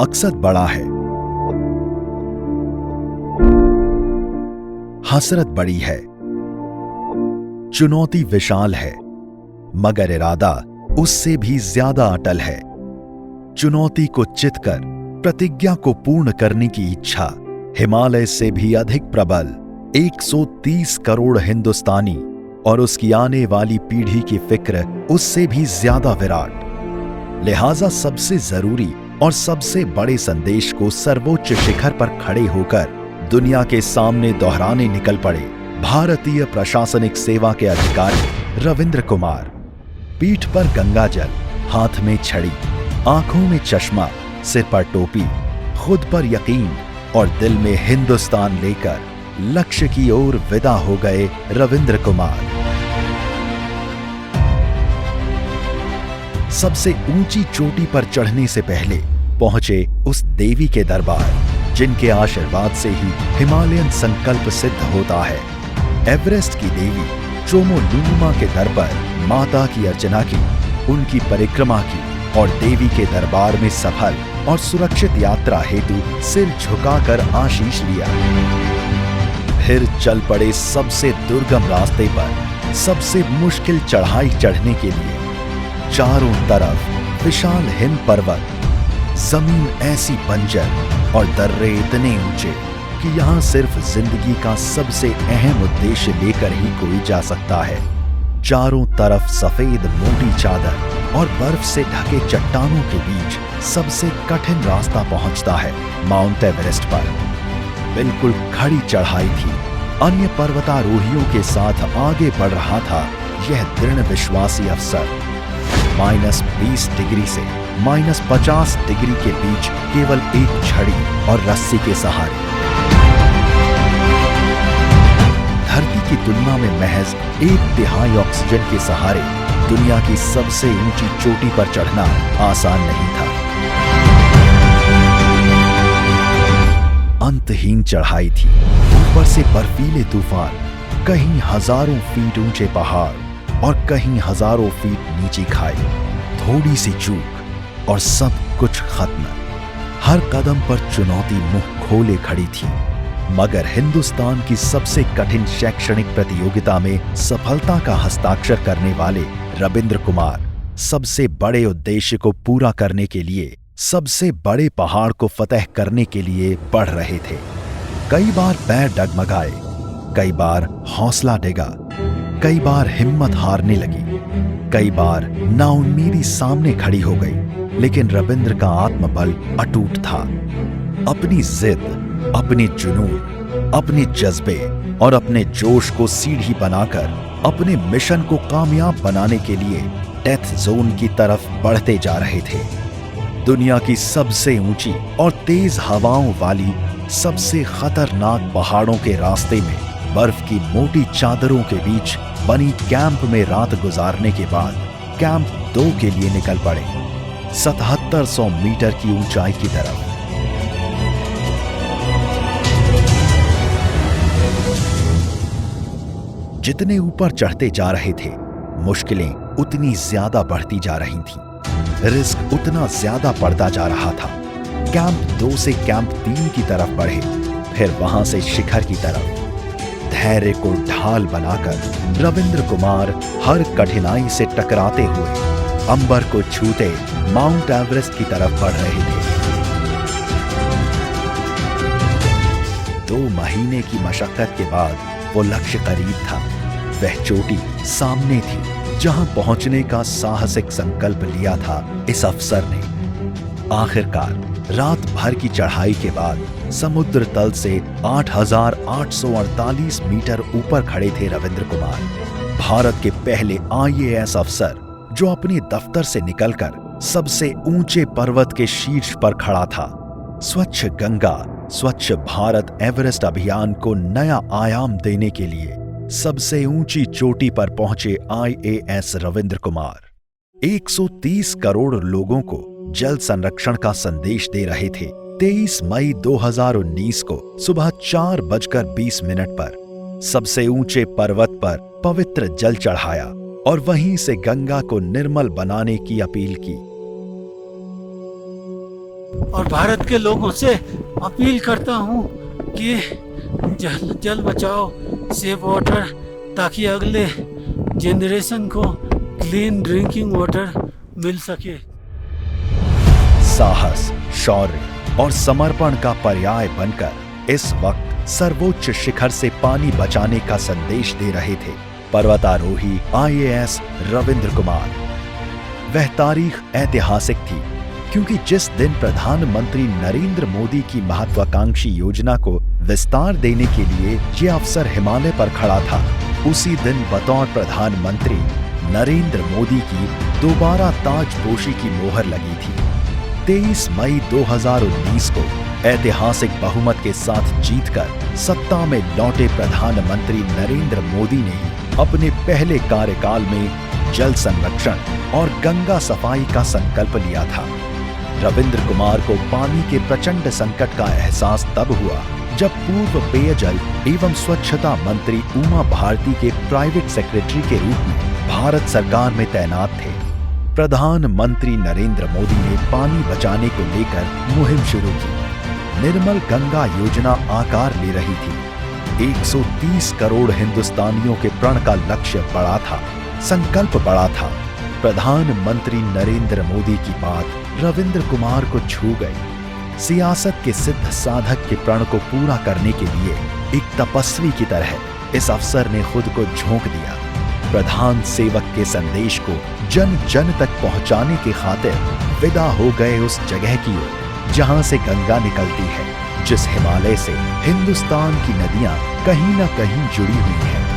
मकसद बड़ा है, हसरत बड़ी है, चुनौती विशाल है, मगर इरादा उससे भी ज्यादा अटल है। चुनौती को चितकर प्रतिज्ञा को पूर्ण करने की इच्छा हिमालय से भी अधिक प्रबल 130 करोड़ हिंदुस्तानी और उसकी आने वाली पीढ़ी की फिक्र उससे भी ज्यादा विराट। लिहाजा सबसे जरूरी और सबसे बड़े संदेश को सर्वोच्च शिखर पर खड़े होकर दुनिया के सामने दोहराने निकल पड़े भारतीय प्रशासनिक सेवा के अधिकारी रविंद्र कुमार। पीठ पर गंगाजल, हाथ में छड़ी, आंखों में चश्मा, सिर पर टोपी, खुद पर यकीन और दिल में हिंदुस्तान लेकर लक्ष्य की ओर विदा हो गए रविंद्र कुमार। सबसे ऊंची चोटी पर चढ़ने से पहले पहुंचे उस देवी के दरबार जिनके आशीर्वाद से ही हिमालयन संकल्प सिद्ध होता है। एवरेस्ट की देवी चोमोलुंगमा के दर पर माता की अर्चना की, उनकी परिक्रमा की और देवी के दरबार में सफल और सुरक्षित यात्रा हेतु सिर झुकाकर आशीष लिया। फिर चल पड़े सबसे दुर्गम रास्ते पर सबसे मुश्किल चढ़ाई चढ़ने के लिए। चारों तरफ विशाल हिम पर्वत, जमीन ऐसी बंजर और दर्रे इतने ऊंचे कि यहां सिर्फ जिंदगी का सबसे अहम उद्देश्य लेकर ही कोई जा सकता है। चारों तरफ सफेद मोटी चादर और बर्फ से ढके चट्टानों के बीच सबसे कठिन रास्ता पहुंचता है माउंट एवरेस्ट पर। बिल्कुल खड़ी चढ़ाई थी। अन्य पर्वतारोहियों के साथ आगे बढ़ रहा था यह दृढ़ विश्वासी अफसर। -20 डिग्री से -50 डिग्री के बीच केवल एक छड़ी और रस्सी के सहारे। धरती की तुलना में महज 1/3 ऑक्सीजन के सहारे दुनिया की सबसे ऊंची चोटी पर चढ़ना आसान नहीं था। अंतहीन चढ़ाई थी, ऊपर से बर्फीले तूफान, कहीं हजारों फीट ऊंचे पहाड़ और कहीं हजारों फीट नीची खाई। थोड़ी सी चूक और सब कुछ खत्म। हर कदम पर चुनौती मुंह खोले खड़ी थी। मगर हिंदुस्तान की सबसे कठिन शैक्षणिक प्रतियोगिता में सफलता का हस्ताक्षर करने वाले रविंद्र कुमार सबसे बड़े उद्देश्य को पूरा करने के लिए, सबसे बड़े पहाड़ को फतह करने के लिए बढ़ रहे थे। कई बार पैर डगमगाए, कई बार हौसला डिगा, कई बार हिम्मत हारने लगी, कई बार नाउम्मीदी सामने खड़ी हो गई। लेकिन रविंद्र का आत्मबल अटूट था। अपनी जिद, अपने जुनून, अपने जज्बे और अपने जोश को सीढ़ी बनाकर अपने मिशन को कामयाब बनाने के लिए डेथ जोन की तरफ बढ़ते जा रहे थे। दुनिया की सबसे ऊंची और तेज हवाओं वाली सबसे खतरनाक पहाड़ों के रास्ते में बर्फ की मोटी चादरों के बीच बनी कैंप में रात गुजारने के बाद कैंप 2 के लिए निकल पड़े 7700 मीटर की ऊंचाई की तरफ। जितने ऊपर चढ़ते जा रहे थे, मुश्किलें उतनी ज्यादा बढ़ती जा रही थीं। रिस्क उतना ज्यादा बढ़ता जा रहा था। कैंप 2 से कैंप 3 की तरफ बढ़े, फिर वहां से शिखर की तरफ। धैर्य को ढाल बनाकर रविंद्र कुमार हर कठिनाई से टकराते हुए अंबर को छूते माउंट एवरेस्ट की तरफ बढ़ रहे थे। 2 महीने की मशक्कत के बाद वो लक्ष्य करीब था। वह चोटी सामने थी जहां पहुंचने का साहसिक संकल्प लिया था इस अफसर ने। आखिरकार रात भर की चढ़ाई के बाद समुद्र तल से 8848 मीटर ऊपर खड़े थे रविंद्र कुमार, भारत के पहले IAS अफसर जो अपने दफ्तर से निकलकर सबसे ऊंचे पर्वत के शीर्ष पर खड़ा था। स्वच्छ गंगा, स्वच्छ भारत एवरेस्ट अभियान को नया आयाम देने के लिए सबसे ऊंची चोटी पर पहुंचे IAS रविंद्र कुमार 130 करोड़ लोगों को जल संरक्षण का संदेश दे रहे थे। 23 मई 2019 को सुबह 4:20 पर सबसे ऊंचे पर्वत पर पवित्र जल चढ़ाया और वहीं से गंगा को निर्मल बनाने की अपील की। और भारत के लोगों से अपील करता हूँ कि जल बचाओ, सेव वाटर, ताकि अगले जनरेशन को क्लीन ड्रिंकिंग वाटर मिल सके। साहस, शौर्य और समर्पण का पर्याय बनकर इस वक्त सर्वोच्च शिखर से पानी बचाने का संदेश दे रहे थे पर्वतारोही IAS रविंद्र कुमार। वह तारीख ऐतिहासिक थी, क्योंकि जिस दिन प्रधानमंत्री नरेंद्र मोदी की महत्वाकांक्षी योजना को विस्तार देने के लिए ये अफसर हिमालय पर खड़ा था, उसी दिन बतौर प्रधानमंत्री नरेंद्र मोदी की दोबारा ताजपोशी की मोहर लगी थी। 23 मई 2019 को ऐतिहासिक बहुमत के साथ जीतकर सत्ता में लौटे प्रधानमंत्री नरेंद्र मोदी ने अपने पहले कार्यकाल में जल संरक्षण और गंगा सफाई का संकल्प लिया था। रविंद्र कुमार को पानी के प्रचंड संकट का एहसास तब हुआ जब पूर्व पेयजल एवं स्वच्छता मंत्री उमा भारती के प्राइवेट सेक्रेटरी के रूप में भारत सरकार में तैनात थे। प्रधानमंत्री नरेंद्र मोदी ने पानी बचाने को लेकर मुहिम शुरू की। निर्मल गंगा योजना आकार ले रही थी। 130 करोड़ हिंदुस्तानियों के प्रण का लक्ष्य बड़ा था, संकल्प बड़ा था। प्रधानमंत्री नरेंद्र मोदी की बात रविंद्र कुमार को छू गई। सियासत के सिद्ध साधक के प्रण को पूरा करने के लिए एक तपस्वी की तरह इस अफसर ने खुद को झोंक दिया। प्रधान सेवक के संदेश को जन जन तक पहुंचाने की खातिर विदा हो गए उस जगह की ओर जहां से गंगा निकलती है, जिस हिमालय से हिंदुस्तान की नदियां कहीं न कहीं जुड़ी हुई हैं।